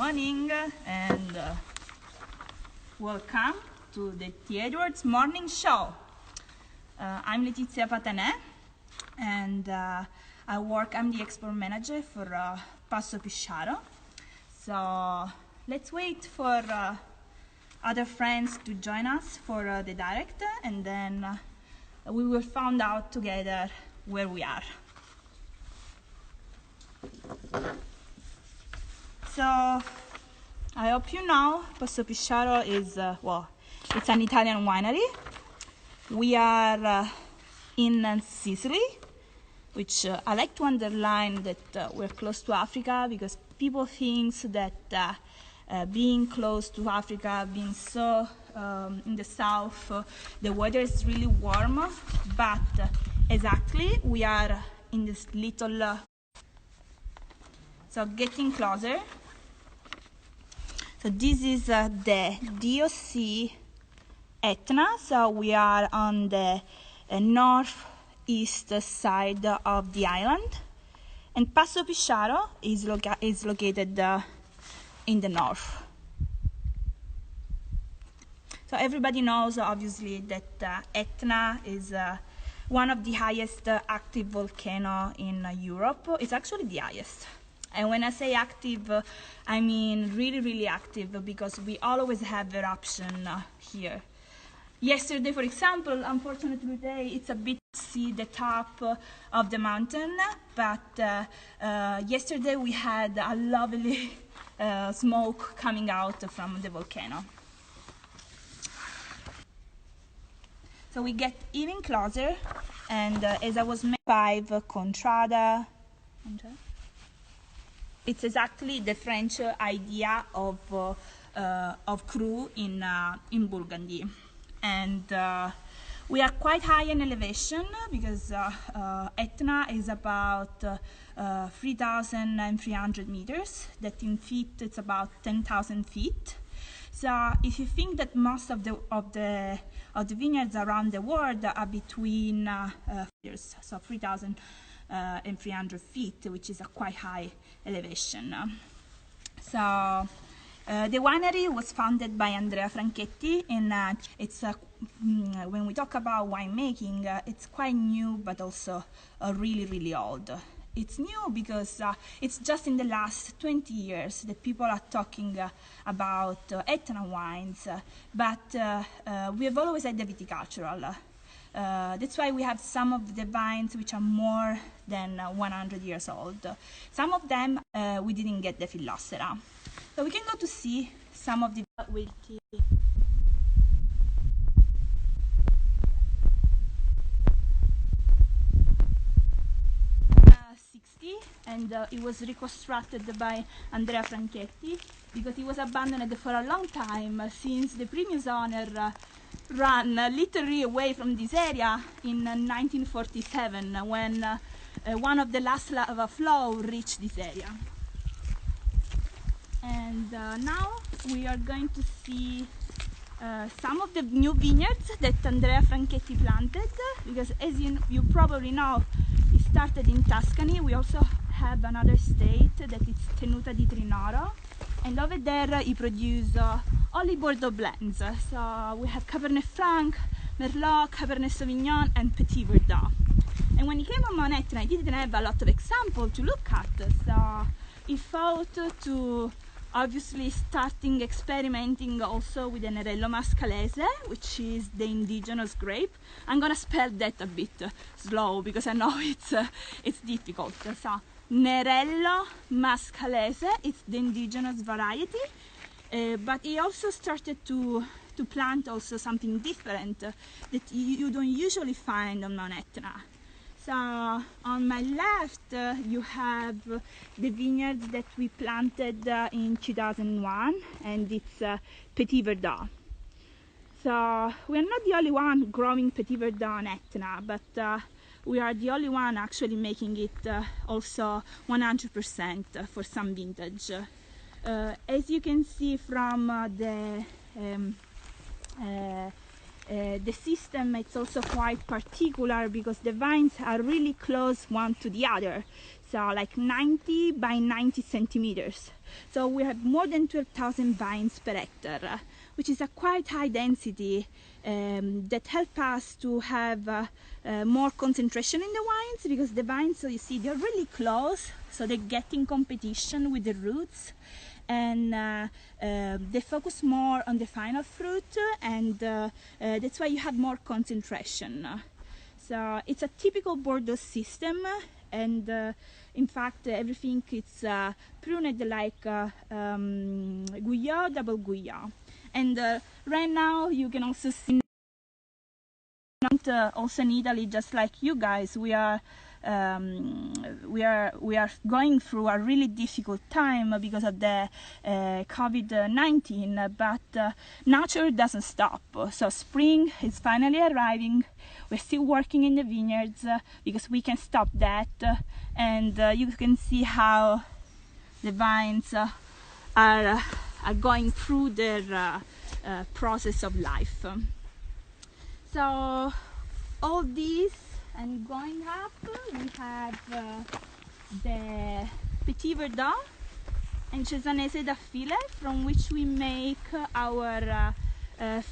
morning and welcome to the Edwards Morning Show. I'm Letizia Patané and I'm the export manager for Passopisciaro. So let's wait for other friends to join us for the direct, and then we will find out together where we are. So I hope you know Passopisciaro is, it's an Italian winery. We are in Sicily, which I like to underline that we're close to Africa, because people think that being close to Africa, being so in the south, the weather is really warm, but exactly we are in this little, so getting closer. So this is the DOC Etna, so we are on the northeast side of the island, and Passopisciaro is located in the north. So everybody knows obviously that Etna is one of the highest active volcano in Europe. It's actually the highest. And when I say active, I mean really active, because we always have eruption here. Yesterday, for example, unfortunately today, it's a bit to see the top of the mountain, but yesterday we had a lovely smoke coming out from the volcano. So we get even closer, and as I was mentioning, 5 Contrada. It's exactly the French idea of cru in Burgundy, and we are quite high in elevation, because Etna is about 3,300 meters. That in feet it's about 10,000 feet. So if you think that most of the vineyards around the world are between years, so 3,000 and 300 feet, which is a quite high elevation. So the winery was founded by Andrea Franchetti, and it's when we talk about winemaking, it's quite new, but also really old. It's new because it's just in the last 20 years that people are talking about Etna wines, but we have always had the viticultural. That's why we have some of the vines which are more than 100 years old. Some of them we didn't get the Phylloxera. So we can go to see some of the 60, and it was reconstructed by Andrea Franchetti, because it was abandoned for a long time, since the previous owner ran literally away from this area in 1947, when one of the last lava flow reached this area. And now we are going to see some of the new vineyards that Andrea Franchetti planted, because as you probably know, it started in Tuscany. We also have another state that is Tenuta di Trinoro, and over there he produced only Bordeaux blends. So we have Cabernet Franc, Merlot, Cabernet Sauvignon, and Petit Verdot. And when he came on Mount Etna, he didn't have a lot of examples to look at, so he thought to obviously experimenting also with the Nerello Mascalese, which is the indigenous grape. I'm gonna spell that a bit slow, because I know it's difficult. So Nerello Mascalese, it's the indigenous variety, but he also started to plant also something different that you don't usually find on Mount Etna. So on my left you have the vineyards that we planted in 2001, and it's Petit Verdot. So we're not the only one growing Petit Verdot on Etna, but we are the only one actually making it also 100% for some vintage. As you can see from the system it's also quite particular because the vines are really close one to the other, so like 90 by 90 centimeters. So we have more than 12,000 vines per hectare, which is a quite high density that help us to have more concentration in the vines, because the vines, so you see, they're really close, so they get in competition with the roots, and they focus more on the final fruit, and that's why you have more concentration. So it's a typical Bordeaux system, and in fact everything is pruned like Guyot, double Guyot. And right now you can also see also in Italy, just like you guys, we are going through a really difficult time because of the COVID-19, but nature doesn't stop. So spring is finally arriving. We're still working in the vineyards because we can stop that, and you can see how the vines are going through their process of life. So all these, and going up we have the Petit Verdot and Cesanese da File, from which we make our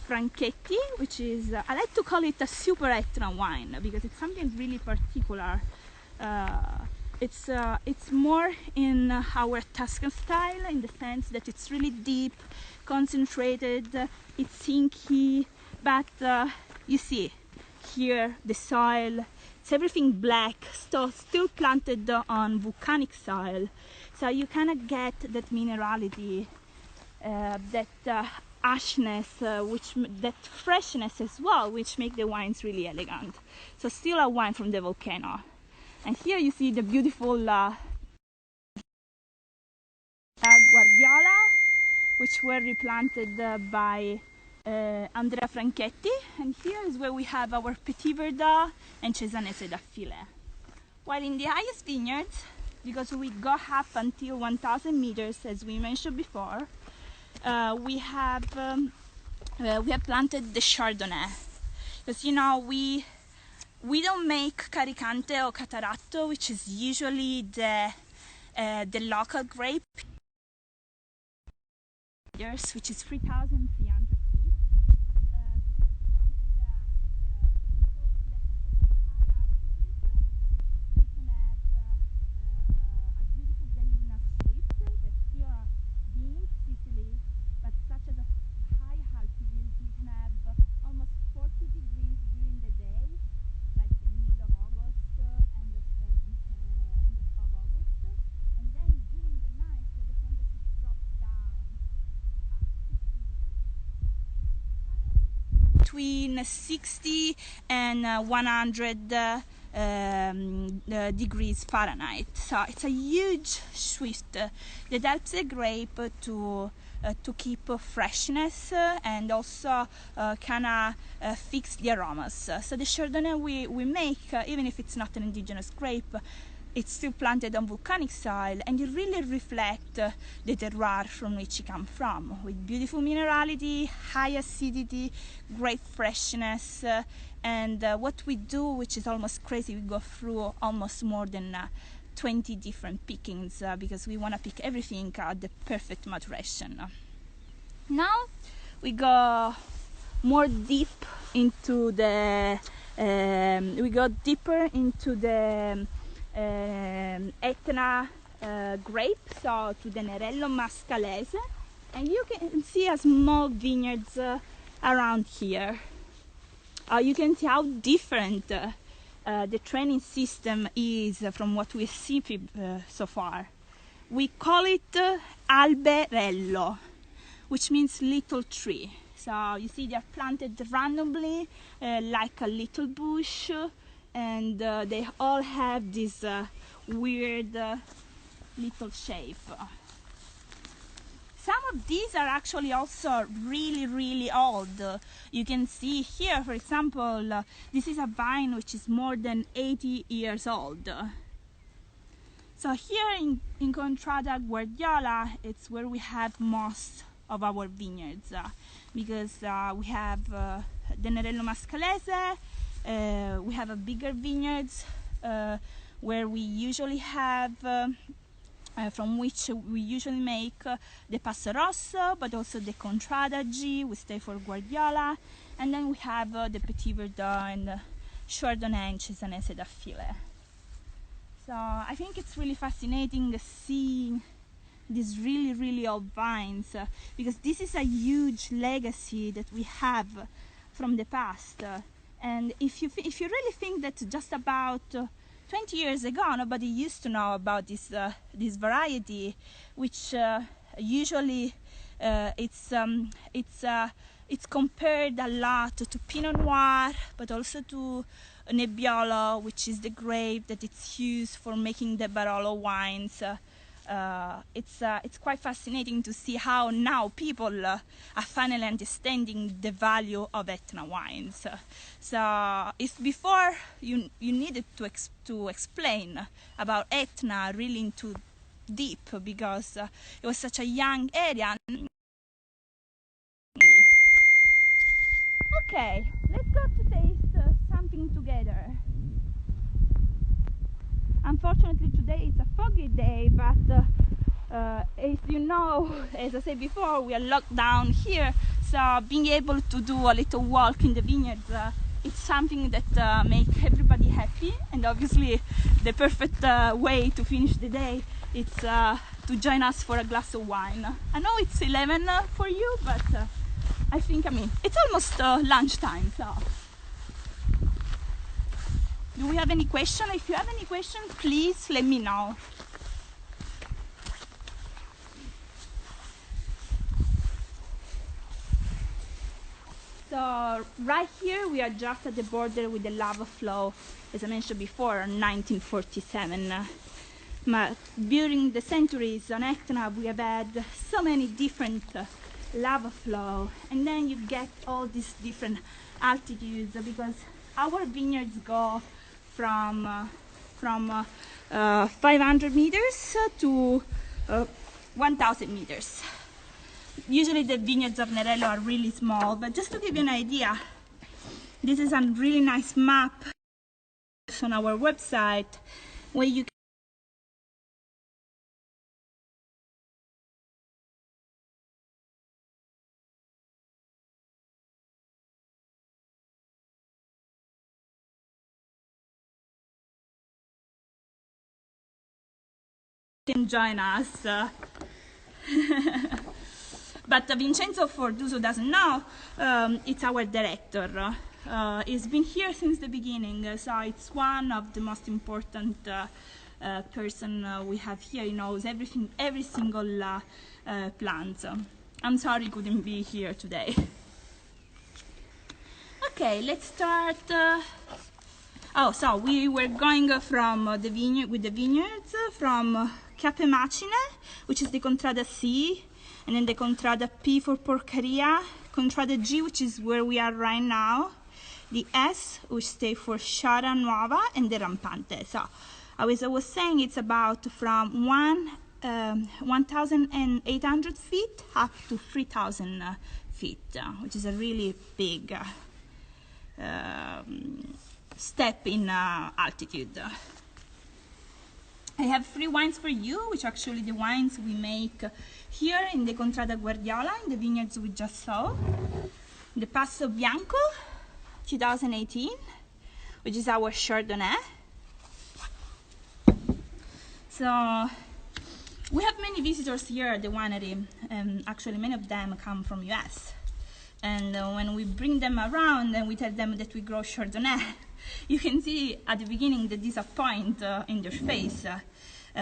Franchetti, which is, I like to call it a super Etna wine because it's something really particular. It's more in our Tuscan style, in the sense that it's really deep, concentrated, it's inky, but you see here the soil, it's everything black, still planted on volcanic soil, so you kind of get that minerality, that ashness, that freshness as well, which make the wines really elegant. So still a wine from the volcano. And here you see the beautiful Guardiola, which were replanted by Andrea Franchetti. And here is where we have our Petit Verdot and Cesanese da File. While in the highest vineyards, because we go up until 1,000 meters, as we mentioned before, we have planted the Chardonnay. Because, you know, we don't make Caricante or Cataratto, which is usually the local grape, which is 3,300 feet. We can have a beautiful Gallina street that's here being Sicily, but such at a high altitude you can have almost 40 degrees during the day, like in mid of August, end of August, and then during the night the temperature drops down 50 degrees. Between 60 and 100 degrees Fahrenheit. So it's a huge shift that helps the grape to keep freshness and also kind of fix the aromas. So the Chardonnay we make, even if it's not an indigenous grape, it's still planted on volcanic soil, and it really reflects the terroir from which it comes from, with beautiful minerality, high acidity, great freshness, and what we do, which is almost crazy, we go through almost more than 20 different pickings because we want to pick everything at the perfect maturation. Now we go more deep into the Etna grape, so to the Nerello Mascalese, and you can see a small vineyards around here. You can see how different the training system is from what we see so far. We call it alberello, which means little tree. So you see they're planted randomly like a little bush, and they all have this weird little shape. Some of these are actually also really old. You can see here, for example, this is a vine which is more than 80 years old. So here in Contrada Guardiola, it's where we have most of our vineyards because we have Denerello Mascalese. We have a bigger vineyards where we usually have from which we usually make the Passo Rosso, but also the Contrada G. We stay for Guardiola, and then we have the Petit Verdot and Chardonnay and Cesanese da File. So I think it's really fascinating seeing these really old vines because this is a huge legacy that we have from the past. And if you really think that just about 20 years ago nobody used to know about this variety, which usually it's compared a lot to Pinot Noir, but also to Nebbiolo, which is the grape that it's used for making the Barolo wines. It's quite fascinating to see how now people are finally understanding the value of Etna wines. So it's before you needed to explain about Etna really into deep because it was such a young area. Okay, let's go to taste something together. Unfortunately today it's a foggy day, but as you know, as I said before, we are locked down here, so being able to do a little walk in the vineyards, it's something that makes everybody happy, and obviously the perfect way to finish the day is to join us for a glass of wine. I know it's 11 for you, but I mean, it's almost lunchtime, so. Do we have any question? If you have any questions, please let me know. So right here we are just at the border with the lava flow, as I mentioned before, 1947. But during the centuries on Etna we have had so many different lava flow, and then you get all these different altitudes because our vineyards go from 500 meters to 1000 meters. Usually the vineyards of Nerello are really small, but just to give you an idea, this is a really nice map on our website where you can join us. But Vincenzo, for those who doesn't know, it's our director. He's been here since the beginning, so it's one of the most important person we have here. He knows everything, every single plant. I'm sorry he couldn't be here today. Okay, let's start. So we were going from the vineyards from Capemacine, which is the Contrada C, and then the Contrada P for Porcaria, Contrada G, which is where we are right now, the S, which stands for Sciara Nuova, and the Rampante. So, as I was saying, it's about from 1,800 feet up to 3,000 feet, which is a really big step in altitude. I have 3 wines for you, which are actually the wines we make here in the Contrada Guardiola, in the vineyards we just saw. The Passo Bianco 2018, which is our Chardonnay. So we have many visitors here at the winery, and actually many of them come from US. And when we bring them around and we tell them that we grow Chardonnay, you can see at the beginning the disappointment in their face,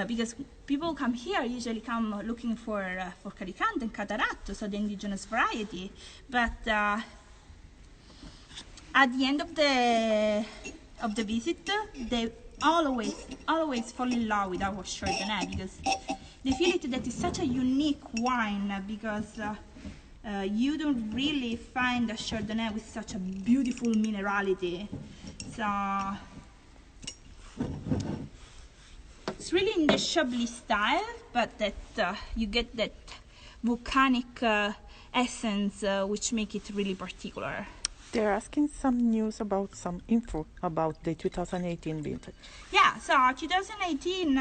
because people come here usually come looking for Caricante and Cataratto, so the indigenous variety. But at the end of the visit, they always fall in love with our Chardonnay because they feel it that it's such a unique wine because you don't really find a Chardonnay with such a beautiful minerality. So it's really in the Chablis style, but that you get that volcanic essence which make it really particular. They're asking some news about some info about the 2018 vintage. Yeah, so 2018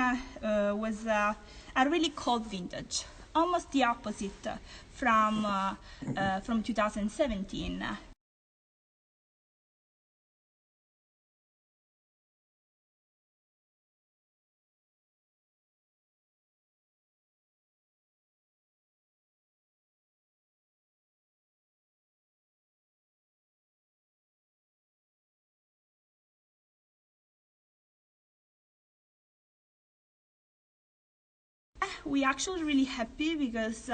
was a really cold vintage, almost the opposite from 2017. We actually really happy because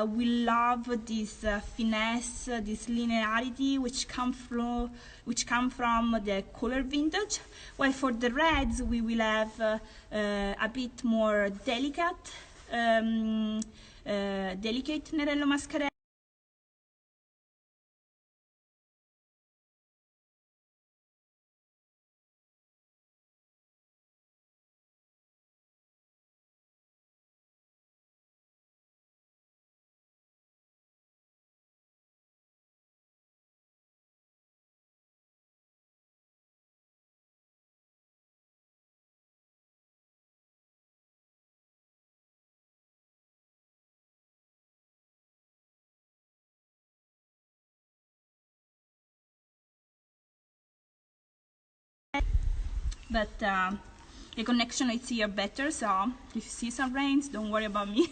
we love this finesse, this linearity which come from the color vintage. While for the reds we will have a bit more delicate Nerello Mascarello. But the connection is here better, so if you see some rains, don't worry about me.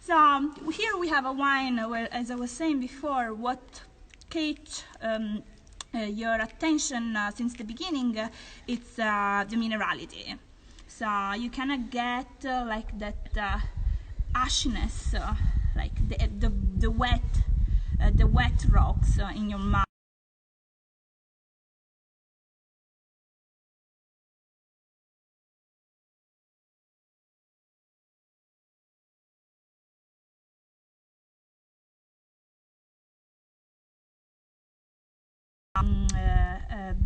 So here we have a wine where, as I was saying before, what catch your attention since the beginning, it's the minerality. So you cannot get like that ashiness, like the wet rocks in your mouth.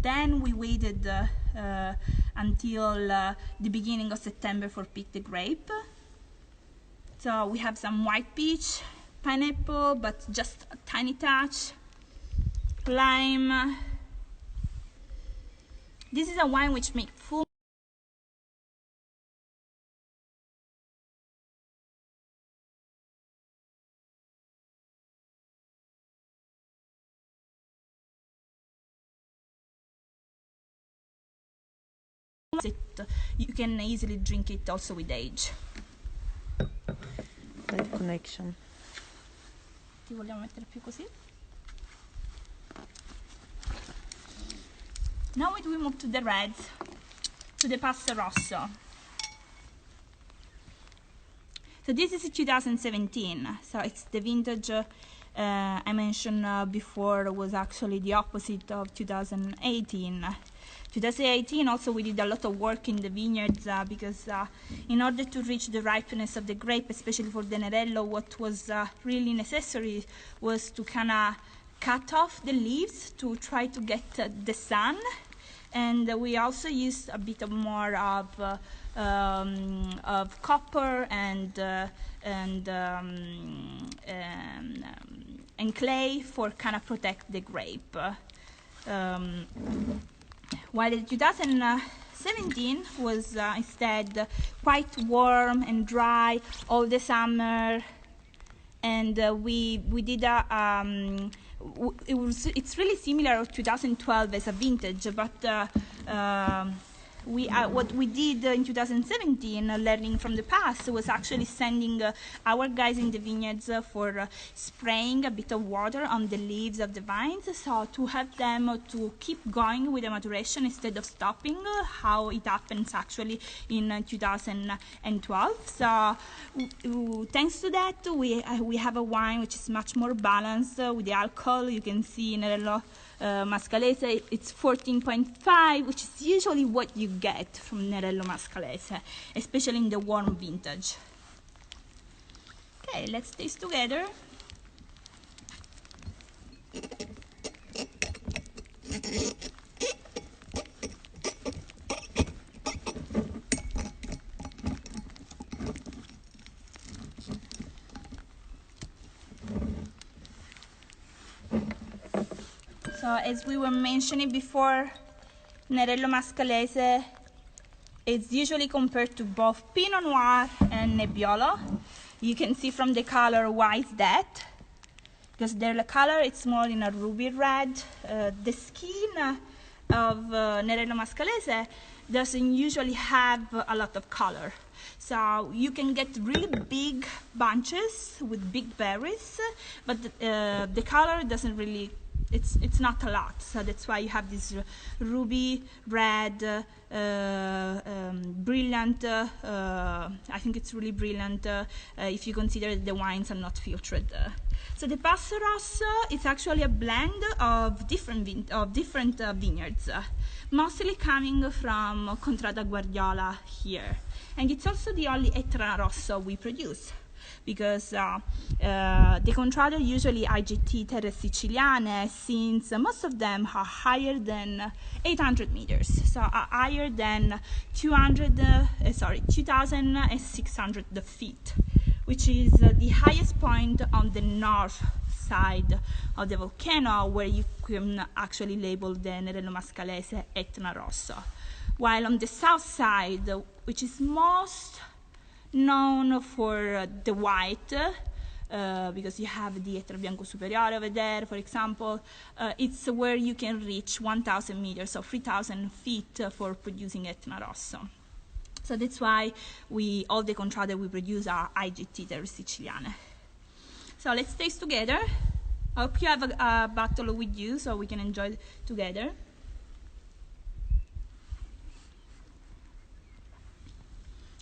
Then we waited until the beginning of September for pick the grape. So we have some white peach, pineapple, but just a tiny touch, lime. This is a wine which makes full you can easily drink it also with age. That connection. Ti vogliamo mettere più così? Now we move to the reds, to the Passo Rosso. So this is 2017, so it's the vintage I mentioned before was actually the opposite of 2018. 2018 also we did a lot of work in the vineyards because in order to reach the ripeness of the grape, especially for the Nerello, what was really necessary was to kind of cut off the leaves to try to get the sun, and we also used a bit more of copper and clay for kind of protect the grape. While the 2017 was instead quite warm and dry all the summer, and we did it's really similar to 2012 as a vintage, but what we did in 2017, learning from the past, was actually sending our guys in the vineyards for spraying a bit of water on the leaves of the vines, so to help them to keep going with the maturation instead of stopping, how it happens actually in 2012. So thanks to that, we have a wine which is much more balanced with the alcohol. You can see Nerello Mascalese, it's 14.5, which is usually what you get from Nerello Mascalese, especially in the warm vintage. Okay, let's taste together. So as we were mentioning before, Nerello Mascalese is usually compared to both Pinot Noir and Nebbiolo. You can see from the color why is that. Because their color it's more in a ruby red. The skin of Nerello Mascalese doesn't usually have a lot of color. So you can get really big bunches with big berries, but the color doesn't really, it's not a lot. So that's why you have this ruby red, brilliant, I think it's really brilliant if you consider the wines are not filtered. So the Passo Rosso is actually a blend of different vineyards, mostly coming from Contrada Guardiola here. And it's also the only Etna Rosso we produce, because the Contrada usually IGT terraces Siciliane, since most of them are higher than 800 meters, so are higher than 2,600 feet, which is the highest point on the north side of the volcano, where you can actually label the Nerello Mascalese Etna Rosso. While on the south side, which is most known for the white, because you have the Etna Bianco Superiore over there, for example, it's where you can reach 1,000 meters or 3,000 feet for producing Etna Rosso. So that's why all the Contrade we produce are IGT terraces Siciliane. So let's taste together. I hope you have a bottle with you so we can enjoy it together.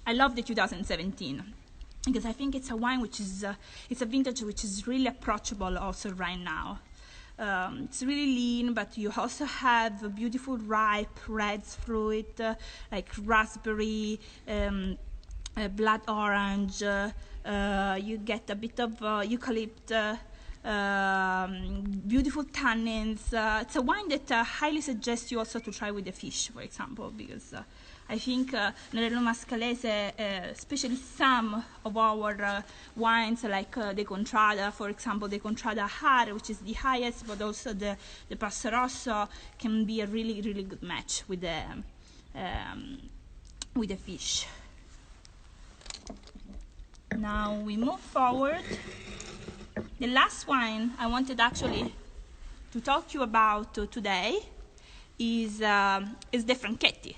I love the 2017 because I think it's a wine which is, it's a vintage which is really approachable also right now. It's really lean, but you also have a beautiful ripe reds fruit, like raspberry, blood orange. You get a bit of eucalypt, beautiful tannins. It's a wine that I highly suggest you also to try with the fish, for example, because I think Nerello Mascalese, especially some of our wines like the Contrada, for example, the Contrada Har, which is the highest, but also the Passo Rosso, can be a really, really good match with the fish. Now we move forward. The last wine I wanted actually to talk to you about today is the Franchetti.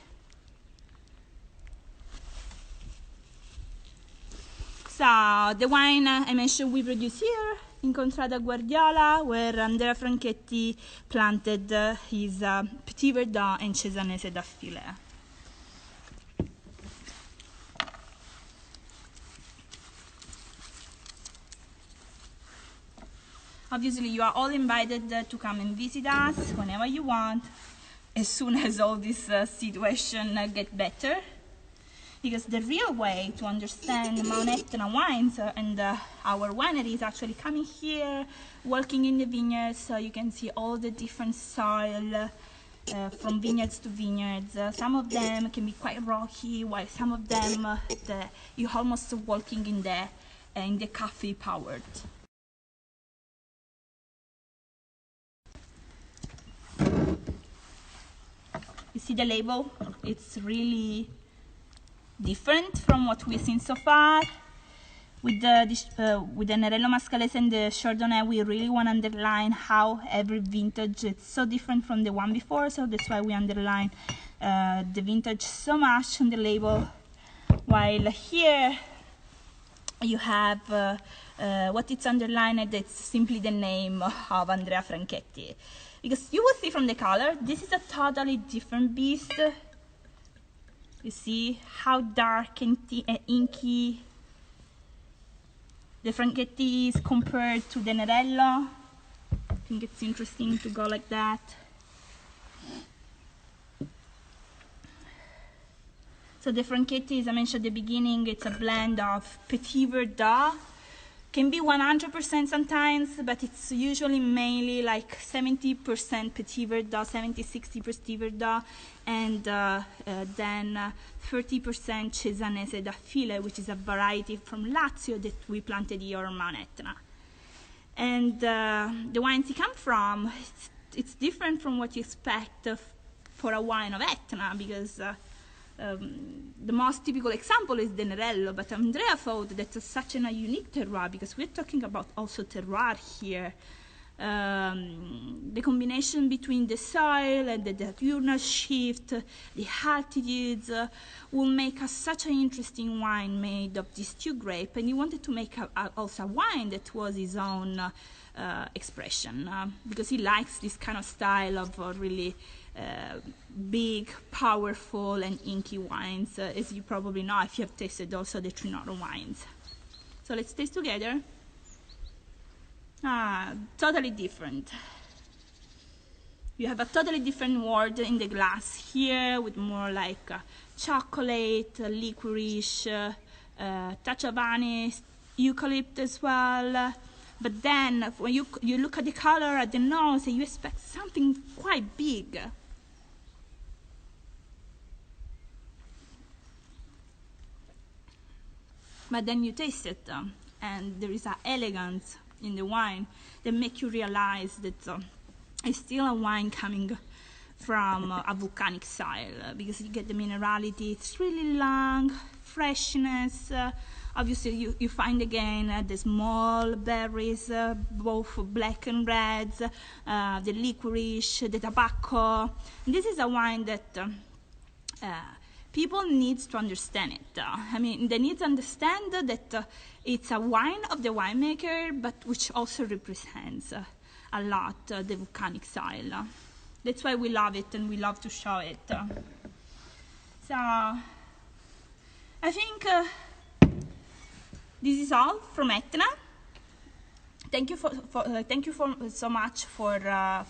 So the wine I mentioned we produce here in Contrada Guardiola, where Andrea Franchetti planted his Petit Verdot and Cesanese da File. Obviously, you are all invited to come and visit us whenever you want, as soon as all this situation gets better. Because the real way to understand Mount Etna wines and our winery is actually coming here, walking in the vineyards, so you can see all the different soil from vineyards to vineyards. Some of them can be quite rocky, while some of them you're almost walking in the coffee powered. You see the label? It's really different from what we've seen so far. With the Nerello Mascalese and the Chardonnay, we really want to underline how every vintage is so different from the one before, so that's why we underline the vintage so much on the label. While here you have what it's underlined, it's simply the name of Andrea Franchetti. Because you will see from the color, this is a totally different beast. You see how dark and inky the Franchetti is compared to the Nerello. I think it's interesting to go like that. So the Franchetti, as I mentioned at the beginning, it's a blend of Petit Verdot. Can be 100% sometimes, but it's usually mainly like 70% Petit Verdot, 70-60% Petit Verdot, and then 30% Cesanese da File, which is a variety from Lazio that we planted here on Mount Etna. And the wines it come from, it's different from what you expect for a wine of Etna, because the most typical example is the Nerello, but Andrea thought that it's such a unique terroir, because we're talking about also terroir here. The combination between the soil and the diurnal shift, the altitudes, will make us such an interesting wine made of these two grapes, and he wanted to make also a wine that was his own expression, because he likes this kind of style of really big, powerful and inky wines, as you probably know if you have tasted also the Trinoro wines. So let's taste together. Totally different. You have a totally different word in the glass here, with more like chocolate, licorice, touch of anise, eucalypt as well. But then when you look at the color, at the nose, you expect something quite big. But then you taste it, and there is an elegance in the wine that make you realize that it's still a wine coming from a volcanic soil, because you get the minerality, it's really long, freshness. Obviously you find again the small berries, both black and reds, the licorice, the tobacco. And this is a wine that people need to understand it. I mean, they need to understand that it's a wine of the winemaker, but which also represents a lot the volcanic soil. That's why we love it and we love to show it. So I think this is all from Etna. Thank you so much for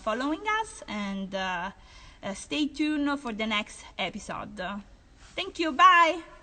following us, and stay tuned for the next episode. Thank you. Bye.